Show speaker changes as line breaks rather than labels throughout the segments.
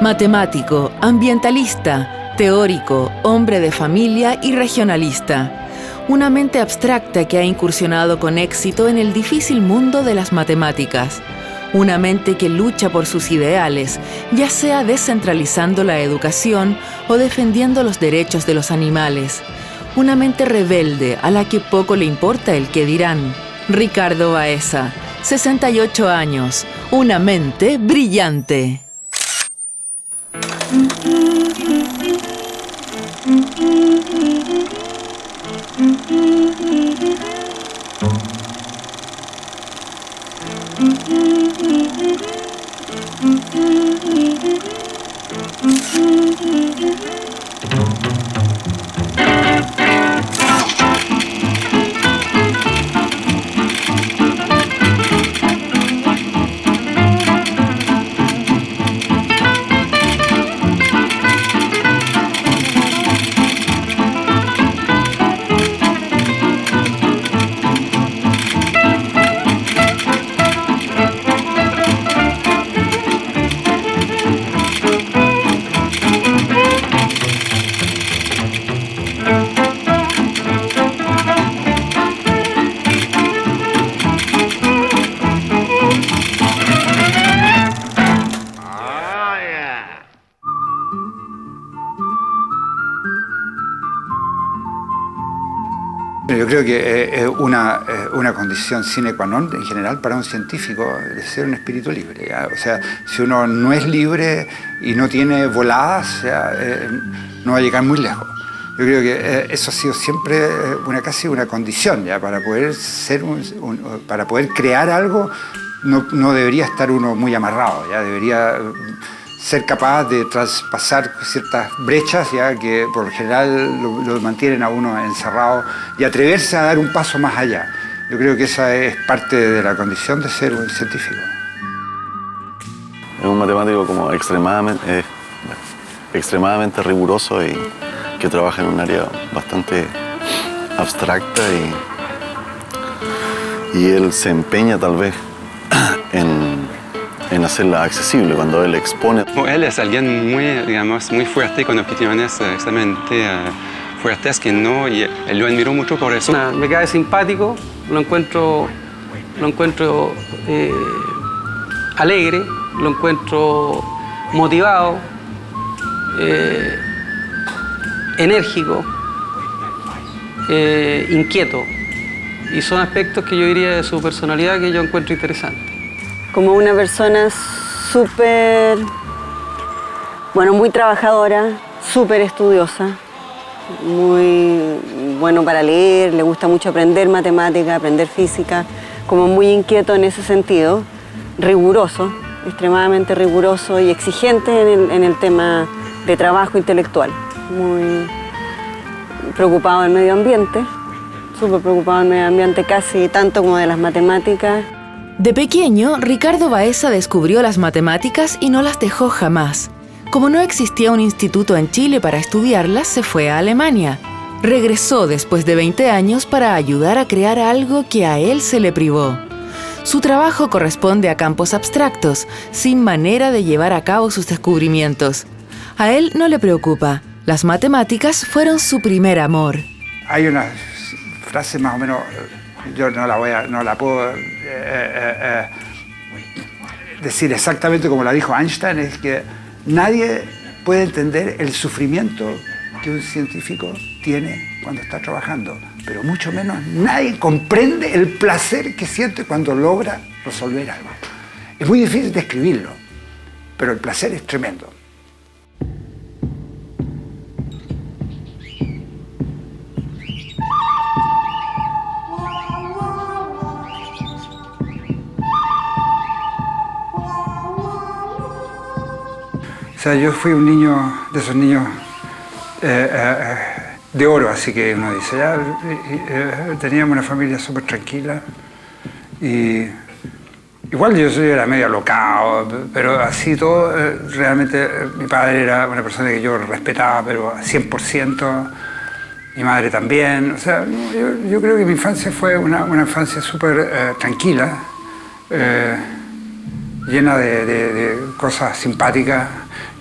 Matemático, ambientalista, teórico, hombre de familia y regionalista. Una mente abstracta que ha incursionado con éxito en el difícil mundo de las matemáticas. Una mente que lucha por sus ideales, ya sea descentralizando la educación o defendiendo los derechos de los animales. Una mente rebelde a la que poco le importa el qué dirán. Ricardo Baeza, 68 años, una mente brillante.
Yo creo que es una condición sine qua non en general para un científico de ser un espíritu libre, ¿ya? O sea, si uno no es libre y no tiene voladas, no va a llegar muy lejos. Yo creo que eso ha sido siempre casi una condición, ¿ya? Para poder para poder crear algo no debería estar uno muy amarrado, ¿ya? Debería ser capaz de traspasar ciertas brechas, ya que por lo general lo mantienen a uno encerrado, y atreverse a dar un paso más allá. Yo creo que esa es parte de la condición de ser un científico.
Es un matemático como extremadamente riguroso y que trabaja en un área bastante abstracta, y él se empeña tal vez en hacerla accesible cuando él expone.
Él es alguien muy fuerte, con opiniones extremadamente fuertes que no, y lo admiro mucho por eso.
Me cae simpático, lo encuentro alegre, lo encuentro motivado, enérgico, inquieto, y son aspectos que yo diría de su personalidad que yo encuentro interesantes.
Como una persona súper, muy trabajadora, súper estudiosa, muy bueno para leer, le gusta mucho aprender matemática, aprender física, como muy inquieto en ese sentido, riguroso, extremadamente riguroso y exigente en el tema de trabajo intelectual, muy preocupado del medio ambiente, súper preocupado del medio ambiente, casi tanto como de las matemáticas.
De pequeño, Ricardo Baeza descubrió las matemáticas y no las dejó jamás. Como no existía un instituto en Chile para estudiarlas, se fue a Alemania. Regresó después de 20 años para ayudar a crear algo que a él se le privó. Su trabajo corresponde a campos abstractos, sin manera de llevar a cabo sus descubrimientos. A él no le preocupa. Las matemáticas fueron su primer amor.
Hay una frase más o menos, yo no la puedo decir exactamente como la dijo Einstein, es que nadie puede entender el sufrimiento que un científico tiene cuando está trabajando, pero mucho menos nadie comprende el placer que siente cuando logra resolver algo. Es muy difícil describirlo, pero el placer es tremendo. O sea, yo fui un niño, de esos niños de oro, así que uno dice, ya teníamos una familia súper tranquila, y igual yo era medio alocado, pero así todo, realmente mi padre era una persona que yo respetaba, pero al 100%, mi madre también. O sea, yo creo que mi infancia fue una infancia súper tranquila, llena de cosas simpáticas.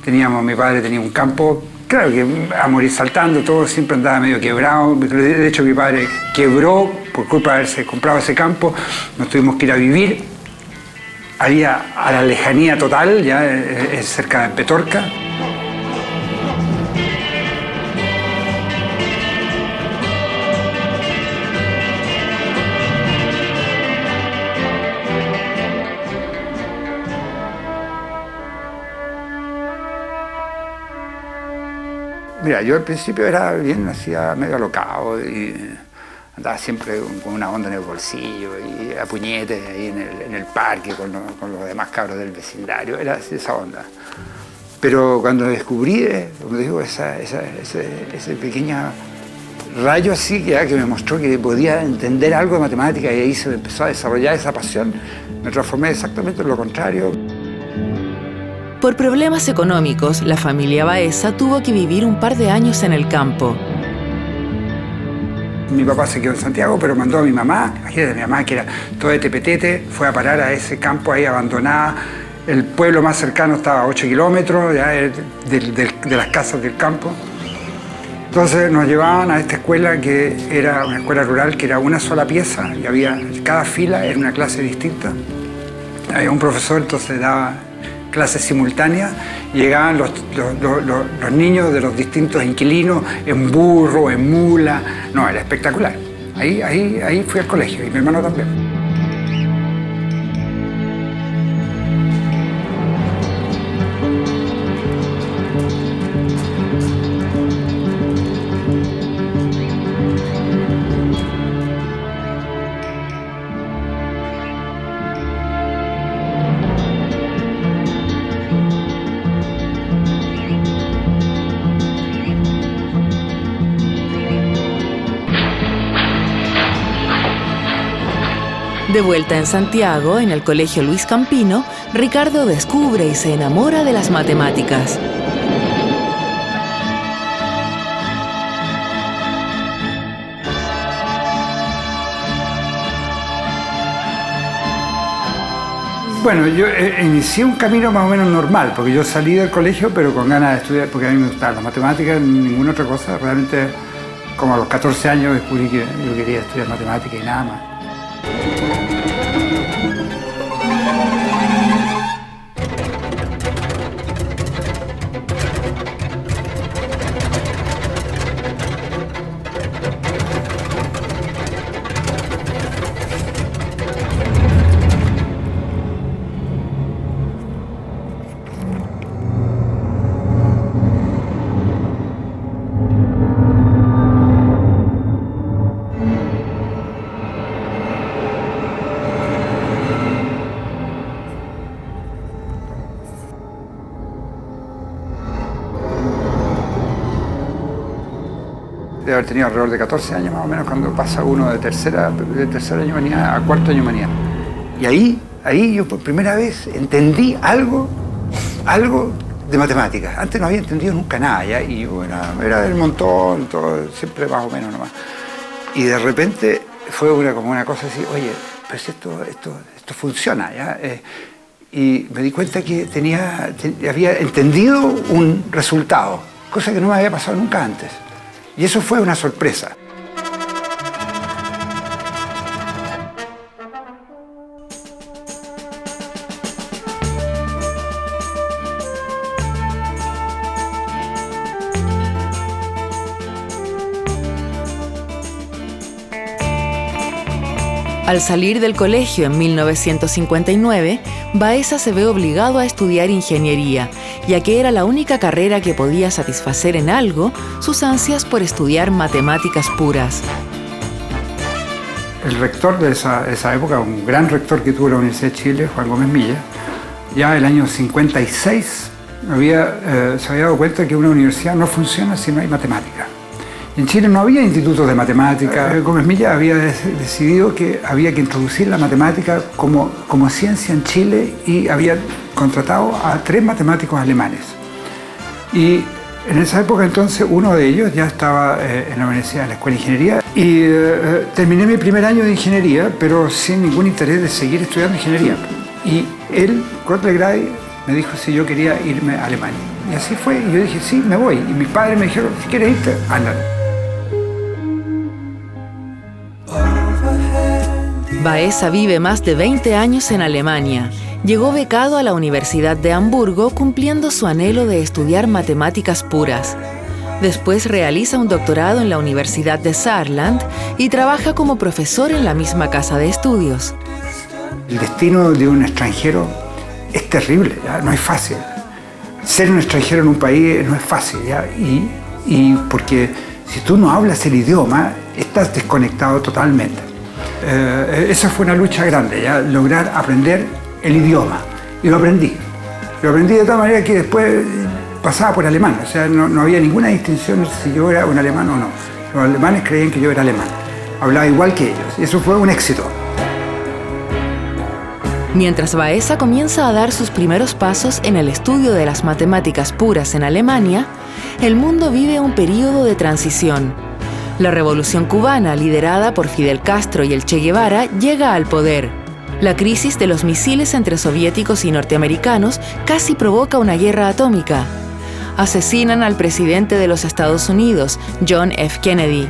Mi padre tenía un campo, claro que a morir saltando, todo, siempre andaba medio quebrado. De hecho, mi padre quebró por culpa de haberse comprado ese campo. Nos tuvimos que ir a vivir ahí a la lejanía total, ya cerca de Petorca. Mira, yo al principio era bien, hacía medio alocado y andaba siempre con una onda en el bolsillo y a puñetes ahí en el parque con los demás cabros del vecindario, era esa onda. Pero cuando descubrí, como digo, ese pequeño rayo así que me mostró que podía entender algo de matemática y ahí se me empezó a desarrollar esa pasión, me transformé exactamente en lo contrario.
Por problemas económicos, la familia Baeza tuvo que vivir un par de años en el campo.
Mi papá se quedó en Santiago, pero mandó a mi mamá, imagínate, mi mamá que era toda de tepetete, fue a parar a ese campo ahí abandonada. El pueblo más cercano estaba a 8 kilómetros ya de las casas del campo. Entonces nos llevaban a esta escuela que era una escuela rural, que era una sola pieza y cada fila era una clase distinta. Había un profesor, entonces daba clases simultáneas, y llegaban los niños de los distintos inquilinos en burro, en mula. No, era espectacular. Ahí fui al colegio y mi hermano también.
De vuelta en Santiago, en el Colegio Luis Campino, Ricardo descubre y se enamora de las matemáticas.
Bueno, yo inicié un camino más o menos normal, porque yo salí del colegio pero con ganas de estudiar, porque a mí me gustaban las matemáticas, ninguna otra cosa. Realmente, como a los 14 años descubrí que yo quería estudiar matemáticas y nada más. De haber tenido alrededor de 14 años más o menos cuando pasa uno de tercer año humanidad a cuarto año humanidad. Y ahí yo por primera vez entendí algo de matemáticas. Antes no había entendido nunca nada, ¿ya? Y bueno, era del montón, todo, siempre más o menos nomás. Y de repente fue como una cosa así, oye, pues esto funciona, ¿ya? Y me di cuenta que había entendido un resultado, cosa que no me había pasado nunca antes. Y eso fue una sorpresa.
Al salir del colegio en 1959, Baeza se ve obligado a estudiar ingeniería, ya que era la única carrera que podía satisfacer en algo sus ansias por estudiar matemáticas puras.
El rector de esa época, un gran rector que tuvo la Universidad de Chile, Juan Gómez Milla, ya el año 56 se había dado cuenta que una universidad no funciona si no hay matemática. En Chile no había institutos de matemática. Gómez Milla había decidido que había que introducir la matemática como ciencia en Chile y había contratado a 3 matemáticos alemanes. Y en esa época entonces uno de ellos ya estaba en la universidad, en la escuela de ingeniería, y terminé mi primer año de ingeniería, pero sin ningún interés de seguir estudiando ingeniería. Y él, Kurt Legrady, me dijo si yo quería irme a Alemania. Y así fue, y yo dije, sí, me voy. Y mis padres me dijeron, si quieres irte, anda.
Baeza vive más de 20 años en Alemania. Llegó becado a la Universidad de Hamburgo cumpliendo su anhelo de estudiar matemáticas puras. Después realiza un doctorado en la Universidad de Saarland y trabaja como profesor en la misma casa de estudios.
El destino de un extranjero es terrible, ¿ya? No es fácil. Ser un extranjero en un país no es fácil, ¿ya? Y porque si tú no hablas el idioma, estás desconectado totalmente. Esa fue una lucha grande, ¿ya? Lograr aprender el idioma. Y lo aprendí. Lo aprendí de tal manera que después pasaba por alemán. O sea, no había ninguna distinción si yo era un alemán o no. Los alemanes creían que yo era alemán. Hablaba igual que ellos. Y eso fue un éxito.
Mientras Baeza comienza a dar sus primeros pasos en el estudio de las matemáticas puras en Alemania, el mundo vive un período de transición. La revolución cubana, liderada por Fidel Castro y el Che Guevara, llega al poder. La crisis de los misiles entre soviéticos y norteamericanos casi provoca una guerra atómica. Asesinan al presidente de los Estados Unidos, John F. Kennedy.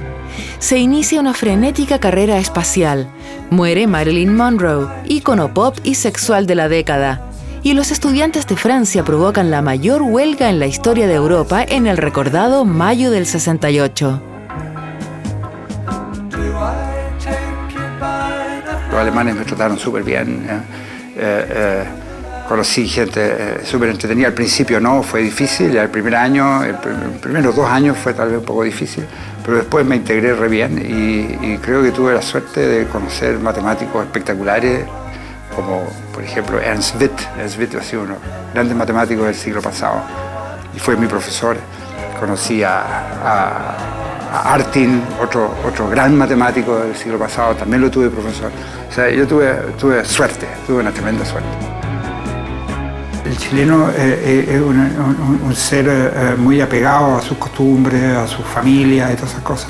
Se inicia una frenética carrera espacial. Muere Marilyn Monroe, ícono pop y sexual de la década. Y los estudiantes de Francia provocan la mayor huelga en la historia de Europa en el recordado Mayo del 68.
Los alemanes me trataron súper bien. Conocí gente súper entretenida. Al principio no, fue difícil. El primer año, los primeros 2 años fue tal vez un poco difícil, pero después me integré re bien y creo que tuve la suerte de conocer matemáticos espectaculares como, por ejemplo, Ernst Witt. Ernst Witt ha sido uno de los grandes matemáticos del siglo pasado y fue mi profesor. Conocí a Artin, otro gran matemático del siglo pasado, también lo tuve profesor. O sea, yo tuve suerte, tuve una tremenda suerte. El chileno es un ser muy apegado a sus costumbres, a su familia y todas esas cosas.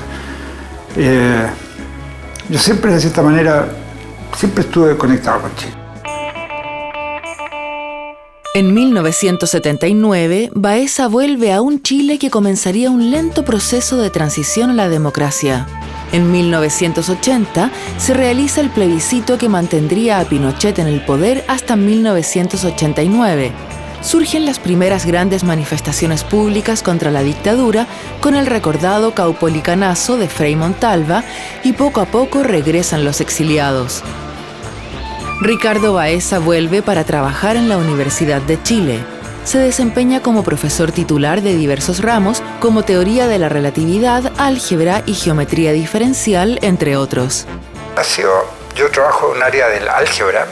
Yo siempre, de cierta manera, siempre estuve conectado con Chile.
En 1979, Baeza vuelve a un Chile que comenzaría un lento proceso de transición a la democracia. En 1980 se realiza el plebiscito que mantendría a Pinochet en el poder hasta 1989. Surgen las primeras grandes manifestaciones públicas contra la dictadura con el recordado Caupolicanazo de Frei Montalva y poco a poco regresan los exiliados. Ricardo Baeza vuelve para trabajar en la Universidad de Chile. Se desempeña como profesor titular de diversos ramos como teoría de la relatividad, álgebra y geometría diferencial, entre otros.
Yo trabajo en un área del álgebra,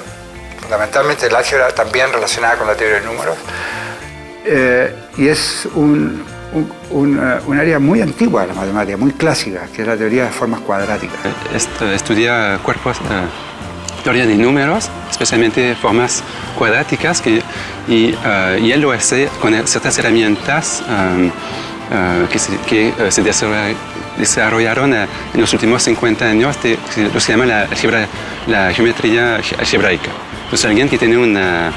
fundamentalmente el álgebra también relacionada con la teoría de números, y es un área muy antigua de la matemática, muy clásica, que es la teoría de formas cuadráticas.
Estudia cuerpos, teoría de números, especialmente formas cuadráticas, y él lo hace con ciertas herramientas que se desarrollaron en los últimos 50 años, lo que se llama la geometría algebraica. Entonces, alguien que tiene una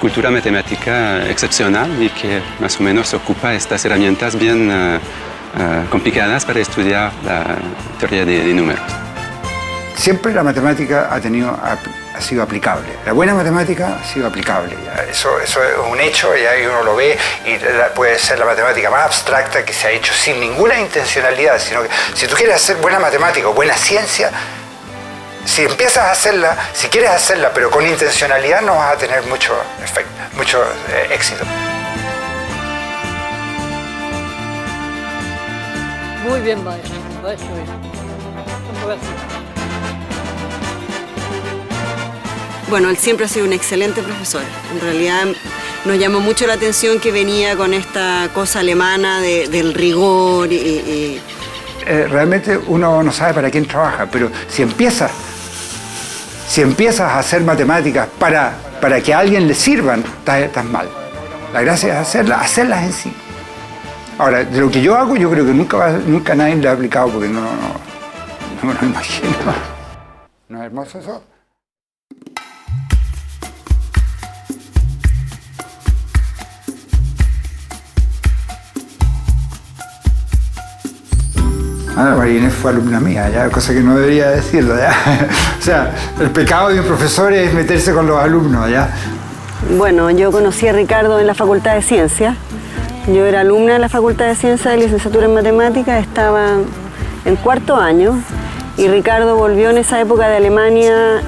cultura matemática excepcional y que más o menos ocupa estas herramientas bien complicadas para estudiar la teoría de números.
Siempre la matemática ha sido aplicable. La buena matemática ha sido aplicable. Eso es un hecho, y ahí uno lo ve, y puede ser la matemática más abstracta que se ha hecho sin ninguna intencionalidad, sino que si tú quieres hacer buena matemática o buena ciencia, si empiezas a hacerla, si quieres hacerla, pero con intencionalidad, no vas a tener mucho efecto, mucho éxito.
Muy bien, Baeza, lo ha hecho bien.
Bueno, él siempre ha sido un excelente profesor. En realidad nos llamó mucho la atención que venía con esta cosa alemana del rigor
Realmente uno no sabe para quién trabaja, pero si empiezas a hacer matemáticas para que a alguien le sirvan, estás mal. La gracia es hacerlas en sí. Ahora, de lo que yo hago, yo creo que nunca nadie lo ha aplicado porque no me imagino. ¿No es hermoso eso? Ah, María Inés fue alumna mía, ya, cosa que no debería decirlo, ya. O sea, el pecado de un profesor es meterse con los alumnos, ya.
Bueno, yo conocí a Ricardo en la Facultad de Ciencias. Yo era alumna de la Facultad de Ciencias de licenciatura en Matemáticas, estaba en cuarto año y Ricardo volvió en esa época de Alemania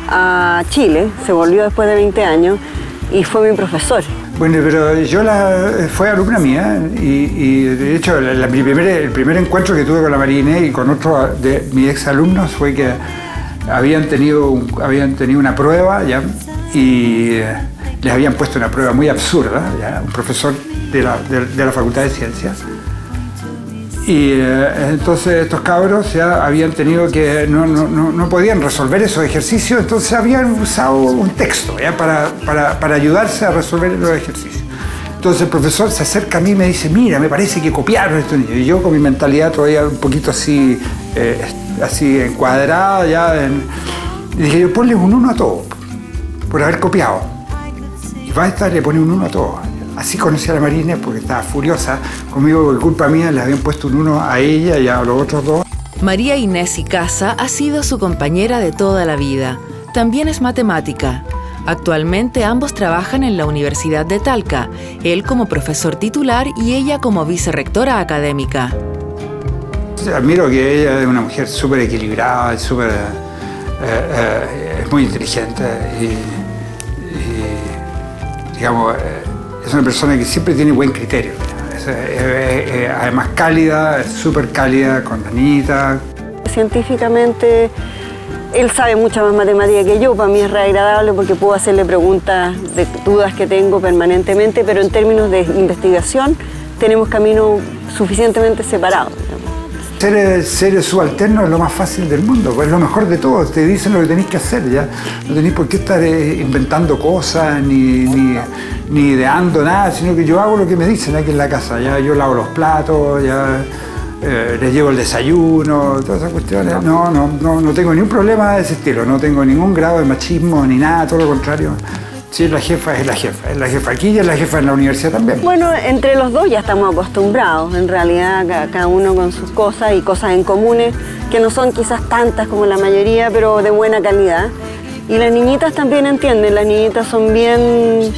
a Chile, se volvió después de 20 años y fue mi profesor.
Bueno, pero fue alumna mía y de hecho el primer encuentro que tuve con la María Inés y con otros de mis exalumnos fue que habían tenido una prueba, ¿ya? Y les habían puesto una prueba muy absurda, ¿ya? Un profesor de la Facultad de Ciencias. Y entonces estos cabros ya habían tenido que, no podían resolver esos ejercicios, entonces habían usado un texto, ¿ya? Para ayudarse a resolver los ejercicios. Entonces el profesor se acerca a mí y me dice, mira, me parece que copiaron estos niños. Y yo con mi mentalidad todavía un poquito así encuadrada, y dije, yo ponle un 1 a todo, por haber copiado. Y basta, le pone un 1 a todo. Así conocí a la María Inés porque estaba furiosa conmigo por culpa mía, le habían puesto un 1 a ella y a los otros dos.
María Inés Icaza ha sido su compañera de toda la vida. También es matemática. Actualmente ambos trabajan en la Universidad de Talca, él como profesor titular y ella como vicerrectora académica.
Admiro que ella es una mujer súper equilibrada, es muy inteligente y digamos, es una persona que siempre tiene buen criterio. Además cálida, súper cálida, con la niñita.
Científicamente, él sabe mucha más matemática que yo. Para mí es re agradable porque puedo hacerle preguntas de dudas que tengo permanentemente, pero en términos de investigación tenemos caminos suficientemente separados.
Ser subalterno es lo más fácil del mundo, pues es lo mejor de todo, te dicen lo que tenéis que hacer, ya. No tenéis por qué estar inventando cosas, ni ideando nada, sino que yo hago lo que me dicen aquí en la casa, ya. Yo lavo los platos, ya, les llevo el desayuno, todas esas cuestiones. No tengo ningún problema de ese estilo, no tengo ningún grado de machismo ni nada, todo lo contrario. Sí, la jefa es la jefa aquí y es la jefa en la universidad también.
Bueno, entre los dos ya estamos acostumbrados, en realidad cada uno con sus cosas y cosas en comunes, que no son quizás tantas como la mayoría, pero de buena calidad. Y las niñitas también entienden, las niñitas son bien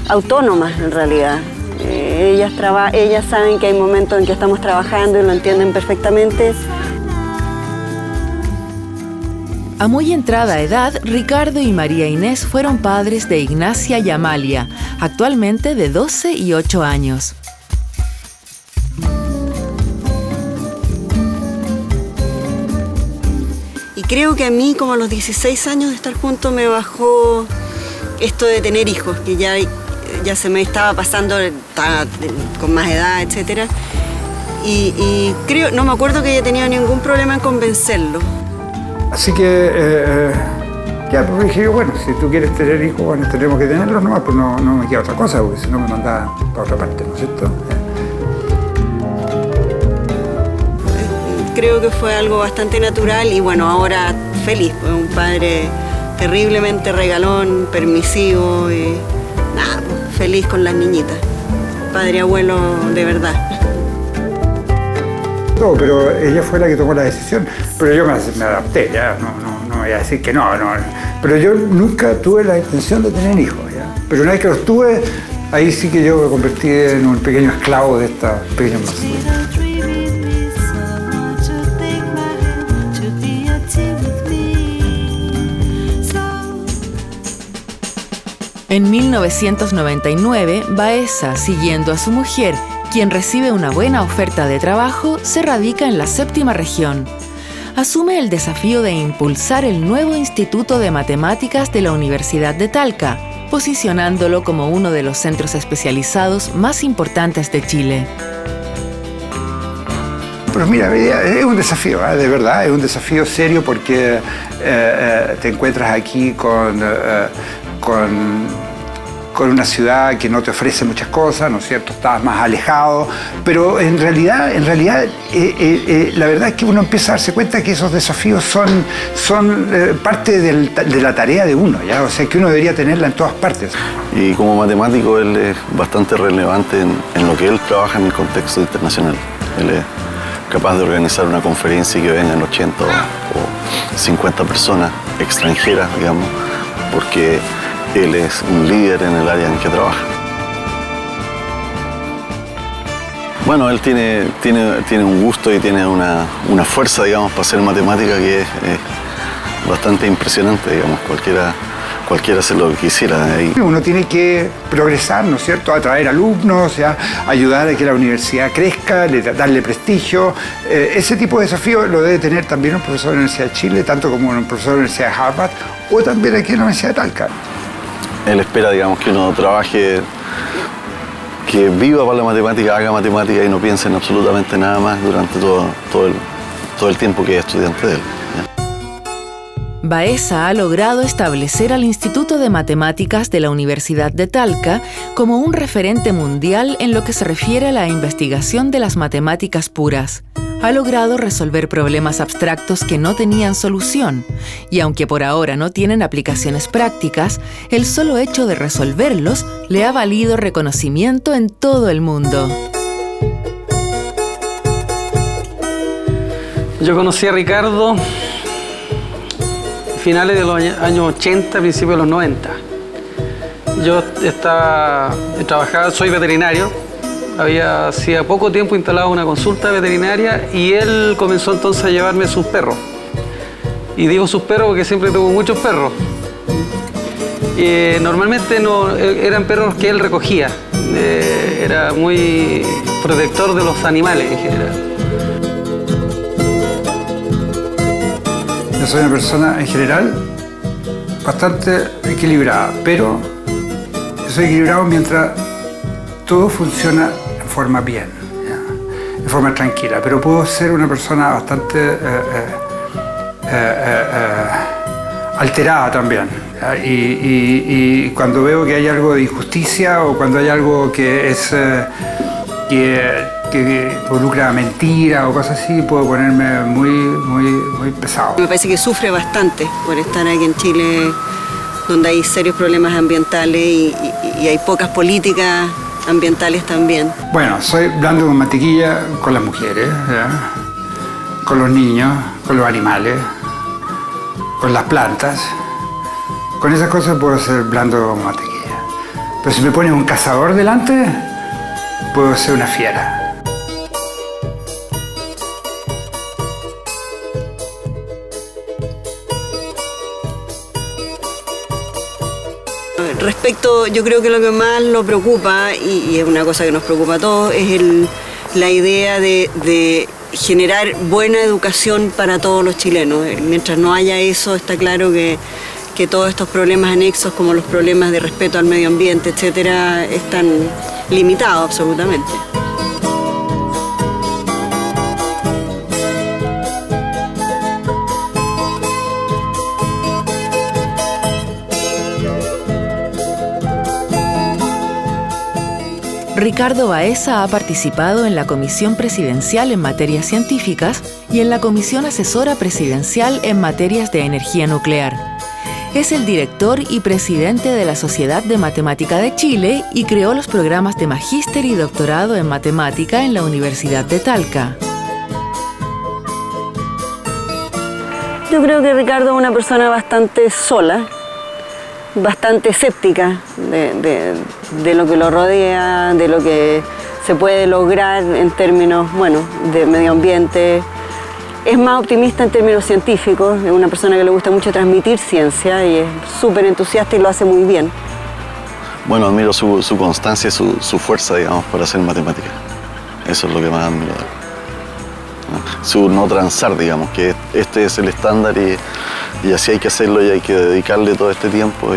autónomas en realidad. Ellas saben que hay momentos en que estamos trabajando y lo entienden perfectamente.
A muy entrada edad, Ricardo y María Inés fueron padres de Ignacia y Amalia, actualmente de 12 y 8 años.
Y creo que a mí, como a los 16 años de estar juntos, me bajó esto de tener hijos, que ya se me estaba pasando, estaba con más edad, etc. Y creo, no me acuerdo que haya tenido ningún problema en convencerlo.
Así que, ya, pues dije yo, bueno, si tú quieres tener hijos, bueno, tendremos que tenerlos nomás, pues no me queda otra cosa, porque si no me mandaba para otra parte, ¿no es cierto?
Creo que fue algo bastante natural y bueno, ahora feliz, pues un padre terriblemente regalón, permisivo y nada, pues, feliz con las niñitas. Padre abuelo de verdad.
Pero ella fue la que tomó la decisión, pero yo me adapté, ya, no voy a decir que no, pero yo nunca tuve la intención de tener hijos, ya. Pero una vez que los tuve, ahí sí que yo me convertí en un pequeño esclavo de esta pequeña masculina.
En 1999, Baeza, siguiendo a su mujer, quien recibe una buena oferta de trabajo, se radica en la 7ª región. Asume el desafío de impulsar el nuevo Instituto de Matemáticas de la Universidad de Talca, posicionándolo como uno de los centros especializados más importantes de Chile.
Pero mira, es un desafío, de verdad, es un desafío serio porque te encuentras aquí con una ciudad que no te ofrece muchas cosas, ¿no es cierto? Estás más alejado, pero en realidad la verdad es que uno empieza a darse cuenta que esos desafíos son parte de la tarea de uno, ¿ya? O sea, que uno debería tenerla en todas partes.
Y como matemático, él es bastante relevante en lo que él trabaja en el contexto internacional. Él es capaz de organizar una conferencia y que vengan 80 o 50 personas extranjeras, digamos, porque él es un líder en el área en que trabaja. Bueno, él tiene un gusto y tiene una fuerza, digamos, para hacer matemática que es bastante impresionante, digamos, cualquiera hace lo que quisiera.
Uno tiene que progresar, ¿no es cierto?, atraer alumnos, o sea, ayudar a que la universidad crezca, darle prestigio. Ese tipo de desafío lo debe tener también un profesor de la Universidad de Chile, tanto como un profesor de la Universidad de Harvard o también aquí en la Universidad de Talca. Él espera, digamos, que uno trabaje, que viva para la matemática, haga matemática y no piense en absolutamente nada más durante todo el tiempo que es estudiante de él.
Baeza ha logrado establecer al Instituto de Matemáticas de la Universidad de Talca como un referente mundial en lo que se refiere a la investigación de las matemáticas puras. Ha logrado resolver problemas abstractos que no tenían solución, y aunque por ahora no tienen aplicaciones prácticas, el solo hecho de resolverlos le ha valido reconocimiento en todo el mundo.
Yo conocí a Ricardo finales de los años 80, principios de los 90. Yo trabajaba, soy veterinario, hacía poco tiempo instalado una consulta veterinaria y él comenzó entonces a llevarme sus perros. Y digo sus perros porque siempre tuvo muchos perros. Normalmente no, eran perros que él recogía, era muy protector de los animales en general.
Yo soy una persona, en general, bastante equilibrada, pero yo soy equilibrado mientras todo funciona en forma bien, ¿ya? En forma tranquila, pero puedo ser una persona bastante alterada también, ¿ya? Y cuando veo que hay algo de injusticia o cuando hay algo que es que involucra mentira o cosas así, puedo ponerme muy pesado.
Me parece que sufre bastante por estar aquí en Chile, donde hay serios problemas ambientales y hay pocas políticas ambientales también.
Bueno, soy blando con mantequilla con las mujeres, ¿ya? Con los niños, con los animales, con las plantas. Con esas cosas puedo ser blando con mantequilla. Pero si me pones un cazador delante, puedo ser una fiera.
Respecto, yo creo que lo que más lo preocupa, y es una cosa que nos preocupa a todos, es la idea de generar buena educación para todos los chilenos. Mientras no haya eso, está claro que todos estos problemas anexos, como los problemas de respeto al medio ambiente, etcétera, están limitados absolutamente.
Ricardo Baeza ha participado en la Comisión Presidencial en Materias Científicas y en la Comisión Asesora Presidencial en Materias de Energía Nuclear. Es el director y presidente de la Sociedad de Matemática de Chile y creó los programas de magíster y doctorado en matemática en la Universidad de Talca.
Yo creo que Ricardo es una persona bastante sola, bastante escéptica de lo que lo rodea, de lo que se puede lograr en términos, bueno, de medio ambiente. Es más optimista en términos científicos, es una persona que le gusta mucho transmitir ciencia y es súper entusiasta y lo hace muy bien.
Bueno, admiro su constancia y su fuerza, digamos, para hacer matemática. Eso es lo que más admiro de él. Su no transar, digamos, que este es el estándar y así hay que hacerlo y hay que dedicarle todo este tiempo.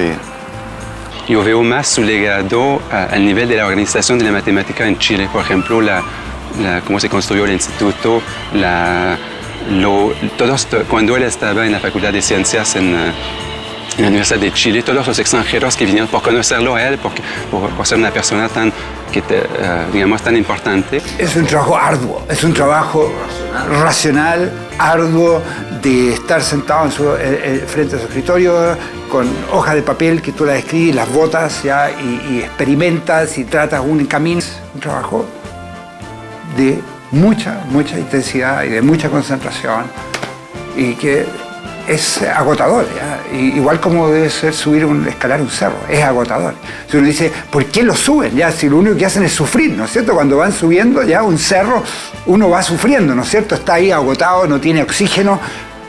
Yo veo más su legado al nivel de la organización de la matemática en Chile. Por ejemplo, cómo se construyó el instituto, cuando él estaba en la Facultad de Ciencias en la Universidad de Chile, todos los extranjeros que vinieron por conocerlo a él, por ser una persona tan importante.
Es un trabajo arduo, es un trabajo racional, arduo, de estar sentado frente a su escritorio con hojas de papel que tú las escribes, las botas y experimentas y tratas un camino. Es un trabajo de mucha intensidad y de mucha concentración y que es agotador, ¿ya? Igual como debe ser escalar un cerro, es agotador. Si uno dice, ¿por qué lo suben? ¿Ya? Si lo único que hacen es sufrir, ¿no es cierto? Cuando van subiendo ya un cerro, uno va sufriendo, ¿no es cierto? Está ahí agotado, no tiene oxígeno,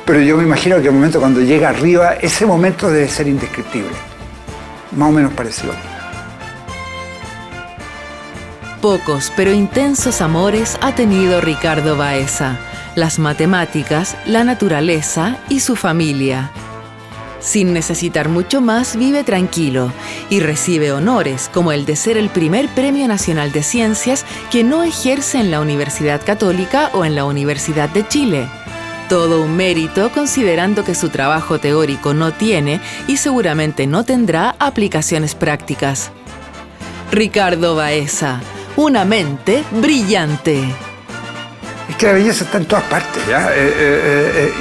pero yo me imagino que el momento cuando llega arriba, ese momento debe ser indescriptible. Más o menos parecido.
Pocos pero intensos amores ha tenido Ricardo Baeza: las matemáticas, la naturaleza y su familia. Sin necesitar mucho más, vive tranquilo y recibe honores como el de ser el primer Premio Nacional de Ciencias que no ejerce en la Universidad Católica o en la Universidad de Chile. Todo un mérito considerando que su trabajo teórico no tiene y seguramente no tendrá aplicaciones prácticas. Ricardo Baeza, una mente brillante.
Es que la belleza está en todas partes, ¿ya?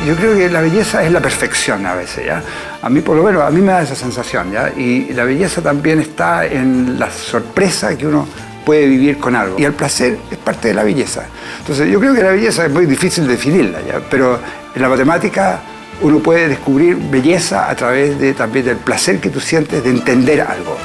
Yo creo que la belleza es la perfección a veces, ¿ya? A mí, por lo menos, a mí me da esa sensación, ¿ya? Y la belleza también está en la sorpresa que uno puede vivir con algo. Y el placer es parte de la belleza. Entonces, yo creo que la belleza es muy difícil definirla, ¿ya? Pero en la matemática uno puede descubrir belleza a través también del placer que tú sientes de entender algo.